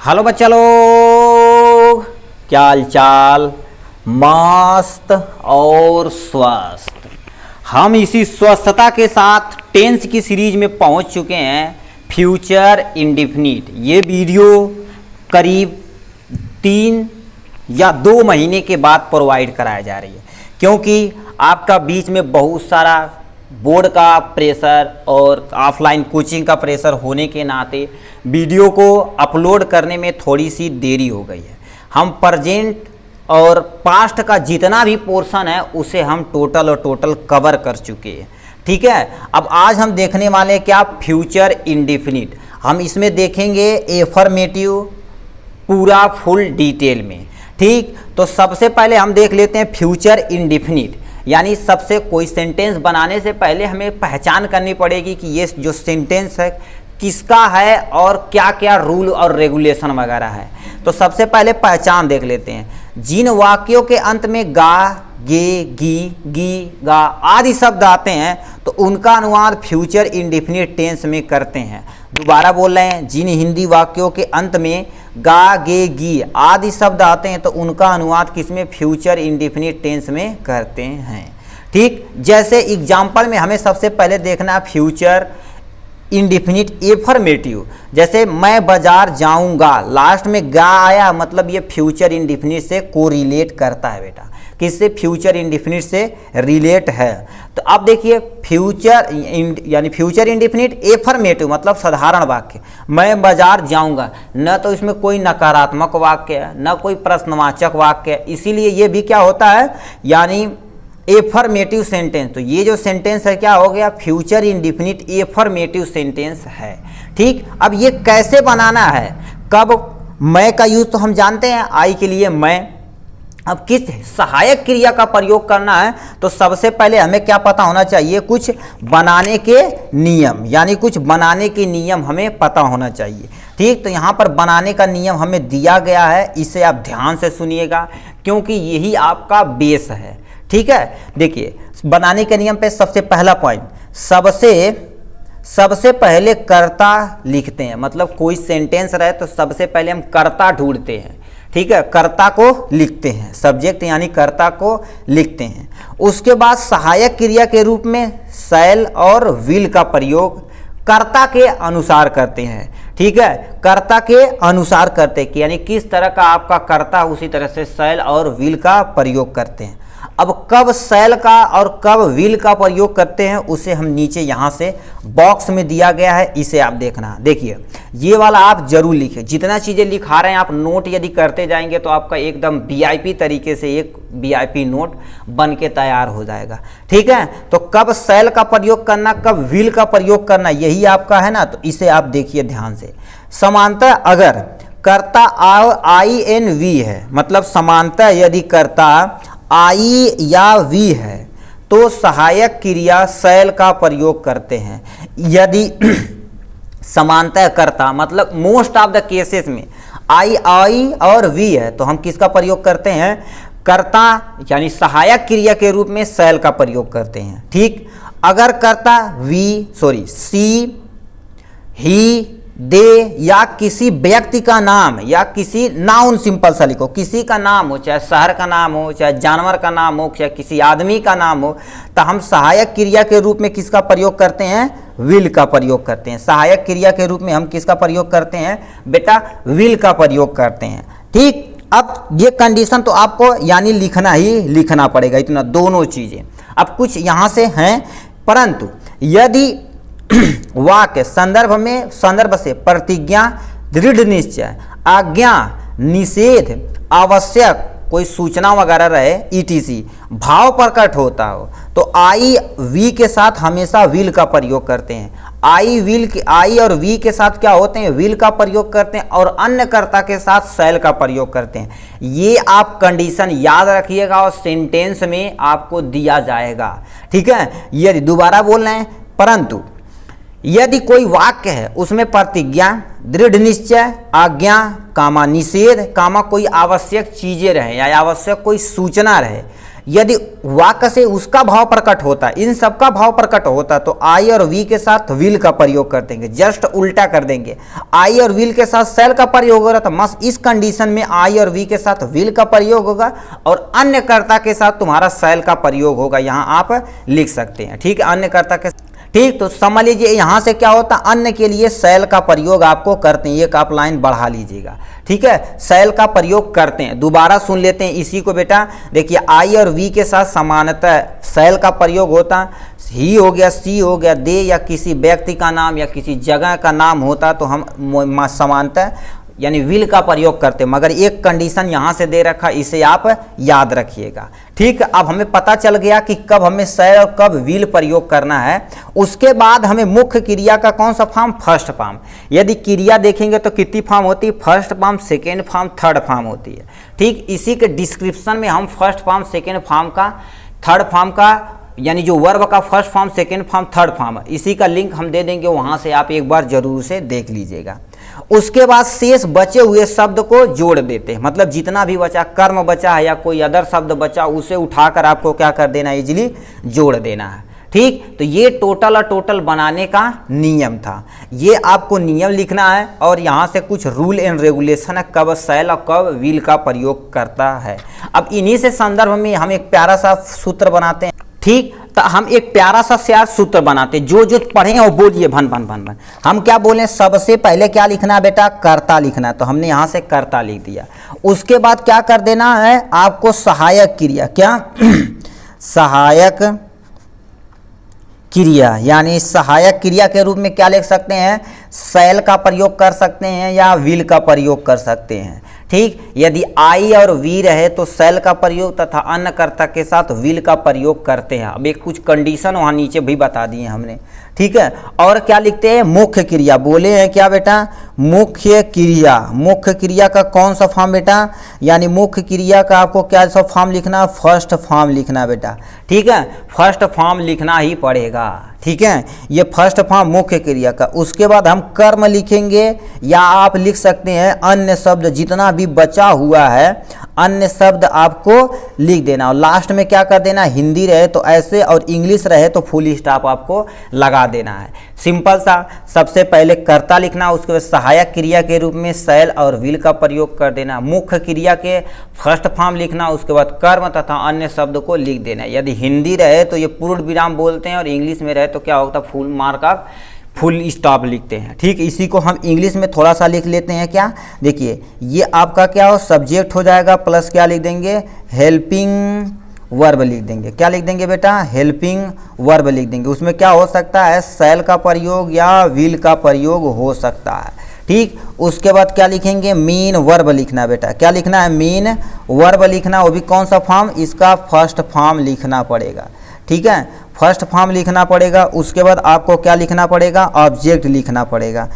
Hello बच्चा लोग, क्या हाल चाल। मस्त और स्वस्थ। हम इसी स्वस्थता के साथ टेंस की सीरीज में पहुंच चुके हैं फ्यूचर इंडेफिनिट। ये वीडियो करीब 3 या 2 महीने के बाद प्रोवाइड कराया जा रही है, क्योंकि आपका बीच में बहुत सारा बोर्ड का प्रेशर और ऑफलाइन कोचिंग का प्रेशर होने के नाते वीडियो को अपलोड करने में थोड़ी सी देरी हो गई है। हम प्रेजेंट और पास्ट का जितना भी पोर्शन है उसे हम टोटल कवर कर चुके हैं। ठीक है, अब आज हम देखने वाले क्या, फ्यूचर इंडेफिनिट। हम इसमें देखेंगे एफर्मेटिव पूरा फुल डिटेल में। ठीक, तो सबसे पहले हम देख लेते हैं फ्यूचर इंडेफिनिट। यानी सबसे कोई सेंटेंस बनाने से पहले हमें पहचान करनी पड़ेगी कि ये जो सेंटेंस है किसका है और क्या क्या रूल और रेगुलेशन वगैरह है। तो सबसे पहले पहचान देख लेते हैं। जिन वाक्यों के अंत में गा, गे, गी, गा आदि शब्द आते हैं तो उनका अनुवाद फ्यूचर इंडेफिनिट टेंस में करते हैं। दोबारा बोल रहे हैं, जिन हिंदी वाक्यों के अंत में गा, गे, गी आदि शब्द आते हैं तो उनका अनुवाद किसमें, फ्यूचर इंडेफिनिट टेंस में करते हैं। ठीक, जैसे एग्जाम्पल में हमें सबसे पहले देखना फ्यूचर इंडेफिनिट एफर्मेटिव। जैसे मैं बाजार जाऊंगा, लास्ट में गा आया, मतलब ये फ्यूचर इंडेफिनिट से कोरिलेट करता है बेटा। किससे, फ्यूचर इंडेफिनिट से रिलेट है। तो अब देखिए फ्यूचर यानी फ्यूचर इंडेफिनिट एफर्मेटिव मतलब साधारण वाक्य। मैं बाजार जाऊंगा, न तो इसमें कोई नकारात्मक वाक्य है न कोई प्रश्नवाचक वाक्य है, इसीलिए ये भी क्या होता है, यानी एफर्मेटिव सेंटेंस। तो ये जो सेंटेंस है क्या हो गया, फ्यूचर इंडेफिनिट एफर्मेटिव सेंटेंस है। ठीक, अब ये कैसे बनाना है, कब मैं का यूज तो हम जानते हैं, आई के लिए मैं। अब किस सहायक क्रिया का प्रयोग करना है तो सबसे पहले हमें क्या पता होना चाहिए, कुछ बनाने के नियम, यानी कुछ बनाने के नियम हमें पता होना चाहिए। ठीक, तो यहाँ पर बनाने का नियम हमें दिया गया है, इसे आप ध्यान से सुनिएगा क्योंकि यही आपका बेस है। ठीक है, देखिए बनाने के नियम पे सबसे पहला पॉइंट, सबसे पहले कर्ता लिखते हैं। मतलब कोई सेंटेंस रहे तो सबसे पहले हम कर्ता ढूंढते हैं। ठीक है, कर्ता को लिखते हैं, सब्जेक्ट यानी कर्ता को लिखते हैं। उसके बाद सहायक क्रिया के रूप में शैल और विल का प्रयोग कर्ता के अनुसार करते हैं। ठीक है, कर्ता के अनुसार करते हैं, यानी किस तरह का आपका कर्ता उसी तरह से शैल और विल का प्रयोग करते हैं। अब कब शैल का और कब विल का प्रयोग करते हैं उसे हम नीचे यहाँ से बॉक्स में दिया गया है, इसे आप देखना। देखिए ये वाला आप जरूर लिखें, जितना चीज़ें लिखा रहे हैं आप नोट यदि करते जाएंगे तो आपका एकदम वीआईपी तरीके से एक वीआईपी नोट बन के तैयार हो जाएगा। ठीक है, तो कब शैल का प्रयोग करना, कब विल का प्रयोग करना, यही आपका है ना, तो इसे आप देखिए ध्यान से। समानतः अगर कर्ता INV है, मतलब समानतः यदि कर्ता आई या वी है तो सहायक क्रिया शैल का प्रयोग करते हैं। यदि समानतः कर्ता मतलब मोस्ट ऑफ द केसेस में आई और वी है तो हम किसका प्रयोग करते हैं, कर्ता यानी सहायक क्रिया के रूप में शैल का प्रयोग करते हैं। ठीक, अगर कर्ता सी, ही, दे या किसी व्यक्ति का नाम या किसी नाउन, सिंपल सा लिखो, किसी का नाम हो, चाहे शहर का नाम हो, चाहे जानवर का नाम हो, चाहे किसी आदमी का नाम हो, तो हम सहायक क्रिया के रूप में किसका प्रयोग करते हैं, विल का प्रयोग करते हैं। सहायक क्रिया के रूप में हम किसका प्रयोग करते हैं बेटा, विल का प्रयोग करते हैं। ठीक, अब ये कंडीशन तो आपको यानी लिखना ही लिखना पड़ेगा, इतना दोनों चीजें। अब कुछ यहाँ से हैं, परंतु यदि वाक्य संदर्भ से प्रतिज्ञा, दृढ़ निश्चय, आज्ञा, निषेध, आवश्यक, कोई सूचना वगैरह रहे ETC भाव प्रकट होता हो तो आई वी के साथ हमेशा विल का प्रयोग करते हैं। आई और वी के साथ क्या होते हैं, विल का प्रयोग करते हैं, और अन्य कर्ता के साथ शैल का प्रयोग करते हैं। ये आप कंडीशन याद रखिएगा और सेंटेंस में आपको दिया जाएगा। ठीक है, यदि दोबारा बोल रहे हैं, परंतु यदि कोई वाक्य है उसमें प्रतिज्ञा, दृढ़ निश्चय, आज्ञा, कामा निषेध, कामा कोई आवश्यक चीजें रहे या आवश्यक कोई सूचना रहे, यदि वाक्य से उसका भाव प्रकट होता, इन सब का भाव प्रकट होता, तो आई और वी के साथ विल का प्रयोग कर देंगे, जस्ट उल्टा कर देंगे। आई और विल के साथ सेल का प्रयोग हो रहा था, मस्त इस कंडीशन में आई और वी के साथ विल का प्रयोग होगा और अन्य कर्ता के साथ तुम्हारा सेल का प्रयोग होगा, यहां आप लिख सकते हैं। ठीक है, अन्य कर्ता के, ठीक। तो समझ लीजिए यहां से क्या होता, अन्य के लिए सेल का प्रयोग आपको करते हैं, एक आप लाइन बढ़ा लीजिएगा। ठीक है, सेल का प्रयोग करते हैं। दोबारा सुन लेते हैं इसी को बेटा। देखिए आई और वी के साथ समानतः सेल का प्रयोग होता, ही हो गया, सी हो गया, दे या किसी व्यक्ति का नाम या किसी जगह का नाम होता तो हम समानतः यानी विल का प्रयोग करते, मगर एक कंडीशन यहाँ से दे रखा, इसे आप याद रखिएगा। ठीक, अब हमें पता चल गया कि कब हमें सेल और कब विल प्रयोग करना है। उसके बाद हमें मुख्य क्रिया का कौन सा फॉर्म, फर्स्ट फॉर्म। यदि क्रिया देखेंगे तो कितनी फॉर्म होती है, first form, second form, third form होती है। ठीक, इसी के डिस्क्रिप्शन में हम फर्स्ट फॉर्म, सेकेंड फॉर्म का, थर्ड फॉर्म का, यानी जो वर्ब का first form, second form, third form, इसी का लिंक हम दे देंगे, वहाँ से आप एक बार जरूर से देख लीजिएगा। उसके बाद शेष बचे हुए शब्द को जोड़ देते हैं, मतलब जितना भी बचा, कर्म बचा है या कोई अदर शब्द बचा, उसे उठाकर आपको क्या कर देना है, इजीली जोड़ देना है। ठीक, तो ये टोटल और टोटल बनाने का नियम था, ये आपको नियम लिखना है और यहाँ से कुछ रूल एंड रेगुलेशन है, कब सेल और कब विल का प्रयोग करता है। अब इन्हीं से संदर्भ में हम एक प्यारा सा सूत्र बनाते हैं। ठीक, तो हम एक प्यारा सा शेयर सूत्र बनाते, जो जो पढ़े और बोलिए भन भन भन भन। हम क्या बोले, सबसे पहले क्या लिखना है बेटा, कर्ता लिखना है, तो हमने यहाँ से कर्ता लिख दिया। उसके बाद क्या कर देना है आपको, सहायक क्रिया, क्या सहायक क्रिया, यानी सहायक क्रिया के रूप में क्या लिख सकते हैं, सेल का प्रयोग कर सकते हैं या विल का प्रयोग कर सकते हैं। ठीक, यदि आई और वी रहे तो सेल का प्रयोग तथा अन्य कर्ता के साथ विल का प्रयोग करते हैं। अब एक कुछ कंडीशन वहाँ नीचे भी बता दिए हमने। ठीक है, और क्या लिखते हैं, मुख्य क्रिया, बोले हैं क्या बेटा, मुख्य क्रिया। मुख्य क्रिया का कौन सा फॉर्म बेटा, यानी मुख्य क्रिया का आपको क्या सा फॉर्म लिखना, फर्स्ट फॉर्म लिखना बेटा। ठीक है, फर्स्ट फॉर्म लिखना ही पड़ेगा। ठीक है, ये फर्स्ट फॉर्म मुख्य क्रिया का। उसके बाद हम कर्म लिखेंगे या आप लिख सकते हैं अन्य शब्द, जितना भी बचा हुआ है अन्य शब्द आपको लिख देना और लास्ट में क्या कर देना, हिंदी रहे तो ऐसे और इंग्लिश रहे तो फुल स्टॉप आपको लगा देना है। सिंपल सा, सबसे पहले कर्ता लिखना, उसके बाद सहायक क्रिया के रूप में सेल और विल का प्रयोग कर देना, मुख्य क्रिया के फर्स्ट फॉर्म लिखना, उसके बाद कर्म तथा अन्य शब्द को लिख देना। यदि हिंदी रहे तो ये पूर्ण विराम बोलते हैं और इंग्लिश में रहे तो क्या होता है, full mark of full stop लिखते हैं। ठीक, इसी को हम इंग्लिश में थोड़ा सा लिख लेते हैं। क्या, देखिए ये आपका क्या हो, सब्जेक्ट हो जाएगा प्लस क्या लिख देंगे, हेल्पिंग वर्ब लिख देंगे। क्या लिख देंगे बेटा, हेल्पिंग वर्ब लिख देंगे। उसमें क्या हो सकता है, सेल का प्रयोग या विल का प्रयोग हो सकता है। ठीक, उसके बाद क्या लिखेंगे, मीन वर्ब लिखना बेटा। क्या लिखना है, मीन वर्ब लिखना, वो भी कौन सा फॉर्म, इसका फर्स्ट फॉर्म लिखना पड़ेगा। ठीक है, फर्स्ट फॉर्म लिखना पड़ेगा। उसके बाद आपको क्या लिखना पड़ेगा, ऑब्जेक्ट लिखना पड़ेगा।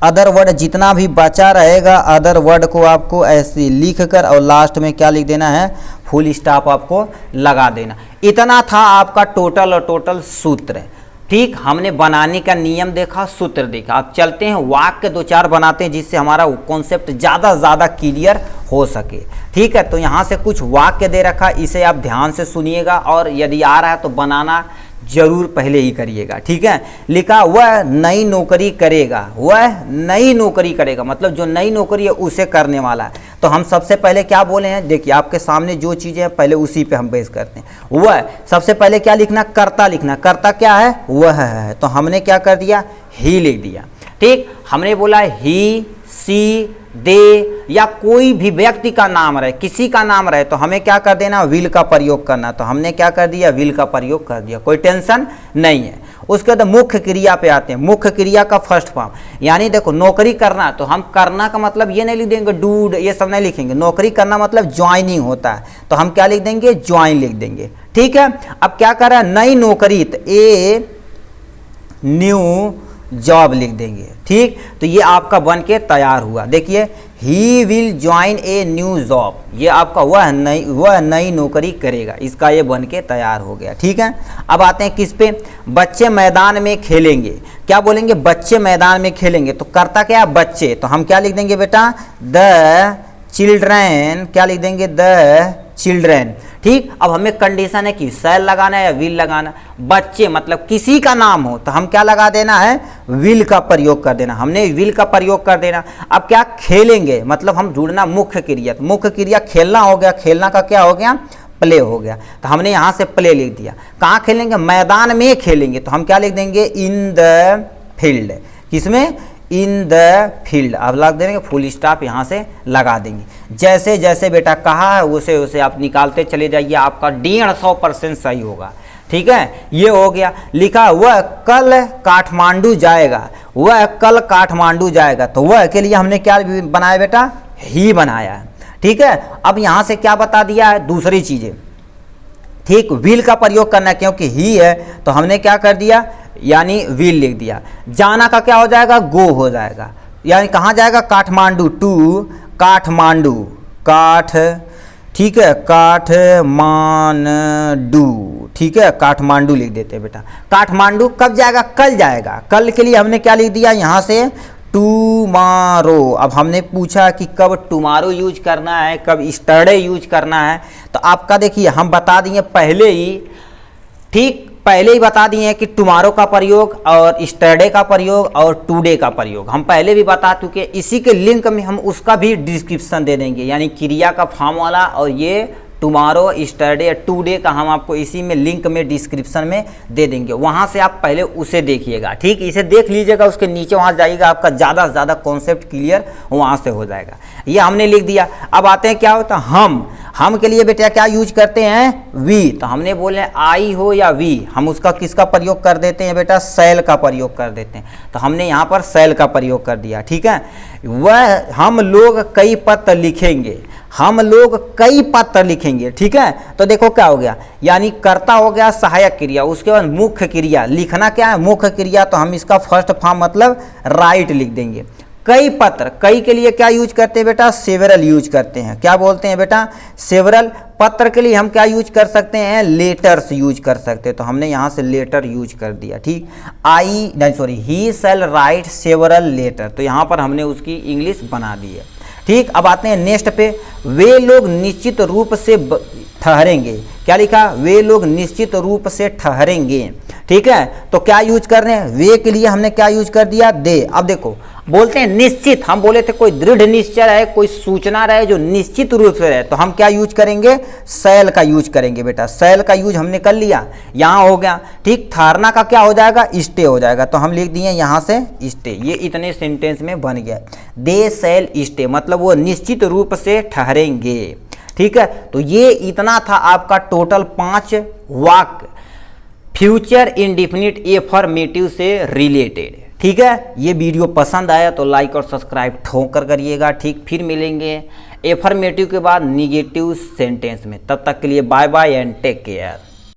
अदर वर्ड जितना भी बचा रहेगा, अदर वर्ड को आपको ऐसे लिख कर और लास्ट में क्या लिख देना है, फुल स्टॉप आपको लगा देना। इतना था आपका टोटल और टोटल सूत्र। ठीक, हमने बनाने का नियम देखा, सूत्र देखा। अब चलते हैं वाक्य दो चार बनाते हैं जिससे हमारा कॉन्सेप्ट ज़्यादा क्लियर हो सके। ठीक है, तो यहाँ से कुछ वाक्य दे रखा, इसे आप ध्यान से सुनिएगा और यदि आ रहा है तो बनाना जरूर पहले ही करिएगा। ठीक है, लिखा वह नई नौकरी करेगा, वह नई नौकरी करेगा, मतलब जो नई नौकरी है उसे करने वाला है। तो हम सबसे पहले क्या बोले हैं, देखिए आपके सामने जो चीज़ें हैं पहले उसी पे हम बेस करते हैं। वह सबसे पहले क्या लिखना, कर्ता लिखना। कर्ता क्या है, वह है, तो हमने क्या कर दिया, ही लिख दिया। ठीक, हमने बोला ही, सी, दे या कोई भी व्यक्ति का नाम रहे, किसी का नाम रहे तो हमें क्या कर देना, विल का प्रयोग करना। तो हमने क्या कर दिया, विल का प्रयोग कर दिया, कोई टेंशन नहीं है। उसके बाद मुख्य क्रिया पे आते हैं। मुख्य क्रिया का फर्स्ट फॉर्म, यानी देखो नौकरी करना, तो हम करना का मतलब ये नहीं लिख देंगे डूड, ये सब नहीं लिखेंगे। नौकरी करना मतलब ज्वाइनिंग होता है, तो हम क्या लिख देंगे, ज्वाइन लिख देंगे। ठीक है, अब क्या कर रहा है, नई नौकरी, तो ए न्यू जॉब लिख देंगे। ठीक, तो ये आपका बन के तैयार हुआ। देखिए, he will join a new job, ये आपका वह नई नौकरी करेगा, इसका ये बन के तैयार हो गया। ठीक है, अब आते हैं किस पे, बच्चे मैदान में खेलेंगे। क्या बोलेंगे, बच्चे मैदान में खेलेंगे, तो करता क्या, बच्चे, तो हम क्या लिख देंगे बेटा, द चिल्ड्रेन, क्या लिख देंगे, द चिल्ड्रेन। ठीक, अब हमें कंडीशन है कि शैल लगाना है या विल लगाना। बच्चे मतलब किसी का नाम हो तो हम क्या लगा देना है, विल का प्रयोग कर देना, हमने विल का प्रयोग कर देना। अब क्या खेलेंगे मतलब हम जुड़ना मुख्य क्रिया, तो मुख्य क्रिया खेलना हो गया, खेलना का क्या हो गया, प्ले हो गया, तो हमने यहाँ से प्ले लिख दिया। कहाँ खेलेंगे, मैदान में खेलेंगे, तो हम क्या लिख देंगे, इन द फील्ड। किसमें, इन द फील्ड। अब लग देंगे फुल स्टॉप यहाँ से लगा देंगे। जैसे जैसे बेटा कहा है वैसे वैसे आप निकालते चले जाइए, आपका 150% सही होगा। ठीक है, ये हो गया। लिखा वह कल काठमांडू जाएगा, वह कल काठमांडू जाएगा, तो वह के लिए हमने क्या बनाया बेटा, ही बनाया है। ठीक है, अब यहाँ से क्या बता दिया है, दूसरी चीज़ें। ठीक, विल का प्रयोग करना है क्योंकि ही है तो हमने क्या कर दिया, यानी विल लिख दिया। जाना का क्या हो जाएगा, गो हो जाएगा, यानी कहाँ जाएगा, काठमांडू, टू काठमांडू, काठ, ठीक है, काठमांडू, ठीक है, काठमांडू लिख देते हैं बेटा। काठमांडू कब जाएगा, कल जाएगा। कल के लिए हमने क्या लिख दिया यहाँ से, टुमारो। अब हमने पूछा कि कब टुमारो यूज करना है, कब स्टरडे यूज करना है, तो आपका देखिए हम बता दिए पहले ही। ठीक, पहले ही बता दिए हैं कि टुमारो का प्रयोग और स्टरडे का प्रयोग और टुडे का प्रयोग हम पहले भी बता चुके। इसी के लिंक में हम उसका भी डिस्क्रिप्शन दे देंगे, यानी क्रिया का फॉर्म वाला और ये टुमारो, स्टरडे या टुडे का हम आपको इसी में लिंक में डिस्क्रिप्शन में दे देंगे, वहाँ से आप पहले उसे देखिएगा। ठीक, इसे देख लीजिएगा, उसके नीचे वहाँ जाइएगा, आपका ज़्यादा से ज़्यादा कॉन्सेप्ट क्लियर वहाँ से हो जाएगा। ये हमने लिख दिया। अब आते हैं क्या होता है, हम के लिए बेटा क्या यूज करते हैं, वी। तो हमने बोले आई हो या वी, हम उसका किसका प्रयोग कर देते हैं बेटा, शैल का प्रयोग कर देते हैं, तो हमने यहाँ पर शैल का प्रयोग कर दिया। ठीक है, वह हम लोग कई पत्र लिखेंगे, हम लोग कई पत्र लिखेंगे। ठीक है, तो देखो क्या हो गया, यानी कर्ता हो गया सहायक क्रिया, उसके बाद मुख्य क्रिया, लिखना क्या है, मुख्य क्रिया, तो हम इसका फर्स्ट फॉर्म मतलब राइट लिख देंगे। कई पत्र, कई के लिए क्या यूज करते हैं बेटा, सेवरल यूज करते हैं। क्या बोलते हैं बेटा, सेवरल। पत्र के लिए हम क्या यूज कर सकते हैं, लेटर्स यूज कर सकते हैं, तो हमने यहाँ से लेटर यूज कर दिया। ठीक, ही शैल राइट सेवरल लेटर, तो यहाँ पर हमने उसकी इंग्लिश बना दी है। ठीक, अब आते हैं नेक्स्ट पे, वे लोग निश्चित रूप से ठहरेंगे। क्या लिखा, वे लोग निश्चित रूप से ठहरेंगे। ठीक है, तो क्या यूज कर रहे हैं, वे के लिए हमने क्या यूज कर दिया, दे। अब देखो बोलते हैं निश्चित, हम बोले थे कोई दृढ़ निश्चय रहे, कोई सूचना रहे जो निश्चित रूप से रहे, तो हम क्या यूज करेंगे, शैल का यूज करेंगे बेटा। शैल का यूज हमने कर लिया, यहाँ हो गया। ठीक, ठहरना का क्या हो जाएगा, स्टे हो जाएगा, तो हम लिख दिए यहाँ से स्टे। ये इतने सेंटेंस में बन गया, दे शैल स्टे, मतलब वो निश्चित रूप से ठहरेंगे। ठीक है, तो ये इतना था आपका टोटल 5 वाक्य फ्यूचर इंडेफिनिट एफर्मेटिव से रिलेटेड। ठीक है, ये वीडियो पसंद आया तो लाइक और सब्सक्राइब ठोक कर करिएगा। ठीक, फिर मिलेंगे एफर्मेटिव के बाद निगेटिव सेंटेंस में, तब तक के लिए bye bye and take care.